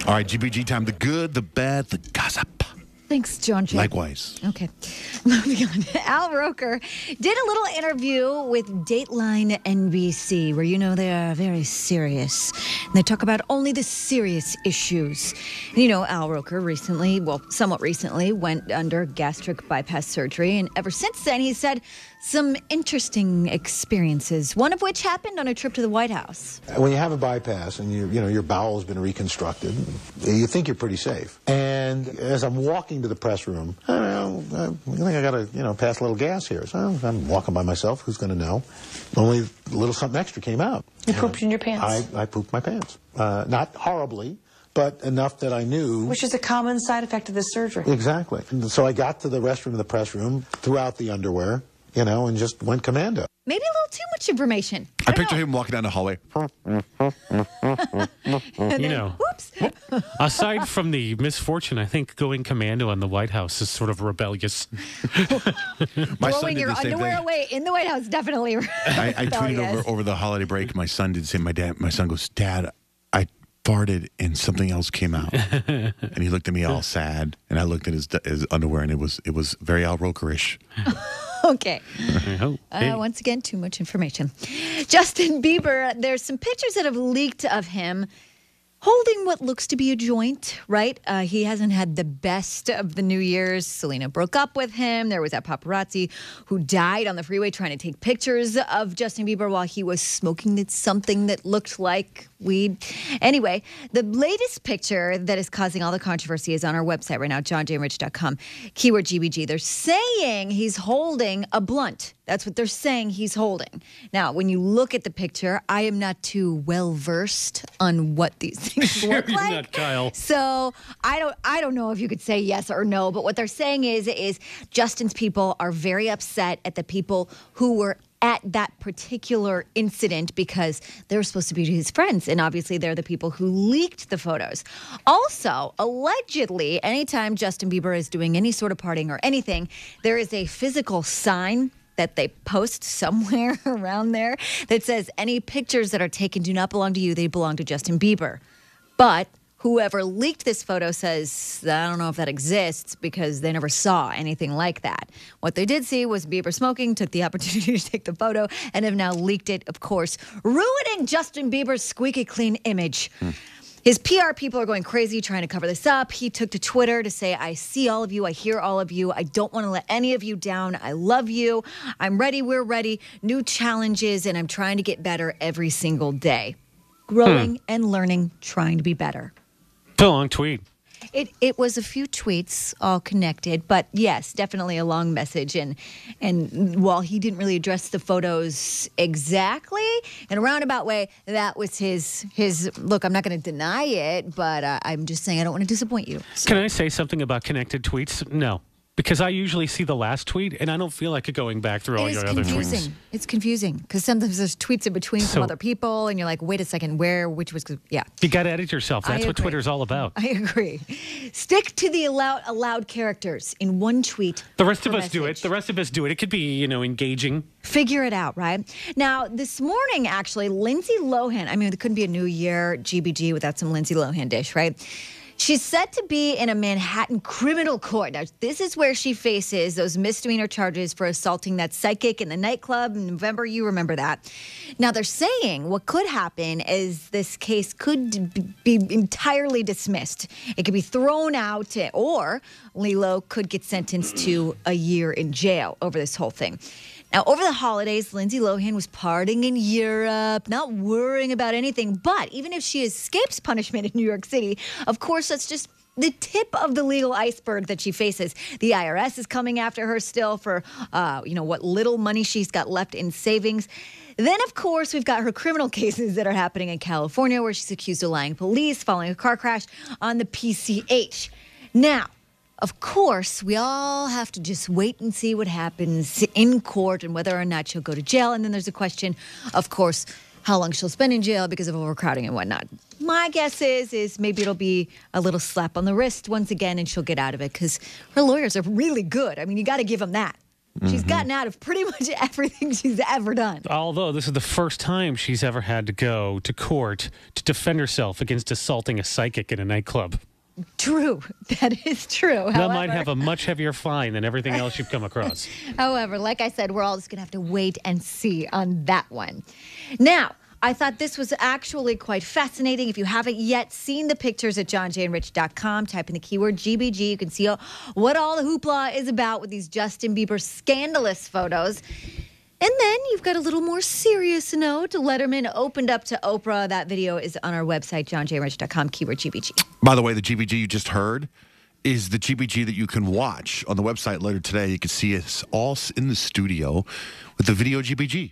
All right, GBG time. The good, the bad, the gossip. Thanks, John Jay. Likewise. Okay. Moving on. Al Roker did a little interview with Dateline NBC, where they are very serious. And they talk about only the serious issues. And Al Roker somewhat recently, went under gastric bypass surgery. And ever since then, he said some interesting experiences, one of which happened on a trip to the White House. When you have a bypass and your bowel has been reconstructed, you think you're pretty safe. And as I'm walking to the press room, I think I got to, pass a little gas here. So I'm walking by myself. Who's going to know? Only a little something extra came out. You pooped in your pants? I pooped my pants. Not horribly, but enough that I knew. Which is a common side effect of this surgery. Exactly. And so I got to the restroom of the press room, threw out the underwear, and just went commando. Maybe a little too much information. I picture him walking down the hallway. Oops. Aside from the misfortune, I think going commando in the White House is sort of rebellious. My son Throwing did your the same underwear thing. away in the White House, definitely. I tweeted over the holiday break. My son did say, my son goes, Dad, I farted and something else came out. And he looked at me all sad. And I looked at his underwear, and it was very Al Roker-ish. Okay. Once again, too much information. Justin Bieber, there's some pictures that have leaked of him holding what looks to be a joint, right? He hasn't had the best of the New Year's. Selena broke up with him. There was that paparazzi who died on the freeway trying to take pictures of Justin Bieber while he was smoking something that looked like weed. Anyway, the latest picture that is causing all the controversy is on our website right now, johnjrich.com, keyword GBG. They're saying he's holding a blunt. That's what they're saying he's holding. Now, when you look at the picture, I am not too well versed on what these things look like. You're not Kyle. So I don't know if you could say yes or no, but what they're saying is Justin's people are very upset at the people who were at that particular incident because they were supposed to be his friends. And obviously they're the people who leaked the photos. Also, allegedly, anytime Justin Bieber is doing any sort of partying or anything, there is a physical sign that they post somewhere around there that says any pictures that are taken do not belong to you, they belong to Justin Bieber. But whoever leaked this photo says, I don't know if that exists because they never saw anything like that. What they did see was Bieber smoking, took the opportunity to take the photo, and have now leaked it, of course, ruining Justin Bieber's squeaky clean image. His PR people are going crazy trying to cover this up. He took to Twitter to say, I see all of you. I hear all of you. I don't want to let any of you down. I love you. I'm ready. We're ready. New challenges, and I'm trying to get better every single day. Growing and learning, trying to be better. It's a long tweet. It was a few tweets all connected, but yes, definitely a long message. And while he didn't really address the photos exactly in a roundabout way, that was his look. I'm not going to deny it, but I'm just saying I don't want to disappoint you. So. Can I say something about connected tweets? No. Because I usually see the last tweet, and I don't feel like going back through all your other tweets. It's confusing because sometimes there's tweets in between from other people, and you're like, wait a second, which was, yeah. You got to edit yourself. That's what Twitter's all about. I agree. Stick to the allowed characters in one tweet. The rest of us do it. The rest of us do it. It could be, engaging. Figure it out, right? Now, this morning, actually, Lindsay Lohan, there couldn't be a New Year GBG without some Lindsay Lohan dish, right? She's set to be in a Manhattan criminal court. Now, this is where she faces those misdemeanor charges for assaulting that psychic in the nightclub in November. You remember that. Now, they're saying what could happen is this case could be entirely dismissed. It could be thrown out, or Lilo could get sentenced to a year in jail over this whole thing. Now, over the holidays, Lindsay Lohan was partying in Europe, not worrying about anything. But even if she escapes punishment in New York City, of course, that's just the tip of the legal iceberg that she faces. The IRS is coming after her still for, what little money she's got left in savings. Then, of course, we've got her criminal cases that are happening in California, where she's accused of lying to police following a car crash on the PCH. Now, of course, we all have to just wait and see what happens in court and whether or not she'll go to jail. And then there's a question, of course, how long she'll spend in jail because of overcrowding and whatnot. My guess is maybe it'll be a little slap on the wrist once again and she'll get out of it because her lawyers are really good. You got to give them that. She's gotten out of pretty much everything she's ever done. Although this is the first time she's ever had to go to court to defend herself against assaulting a psychic in a nightclub. True. That is true. That might have a much heavier fine than everything else you've come across. However, like I said, we're all just going to have to wait and see on that one. Now, I thought this was actually quite fascinating. If you haven't yet seen the pictures at johnjandrich.com, type in the keyword GBG. You can see what all the hoopla is about with these Justin Bieber scandalous photos. And then you've got a little more serious note. Letterman opened up to Oprah. That video is on our website, johnjandrich.com, keyword GBG. By the way, the GBG you just heard is the GBG that you can watch on the website later today. You can see us all in the studio with the video GBG.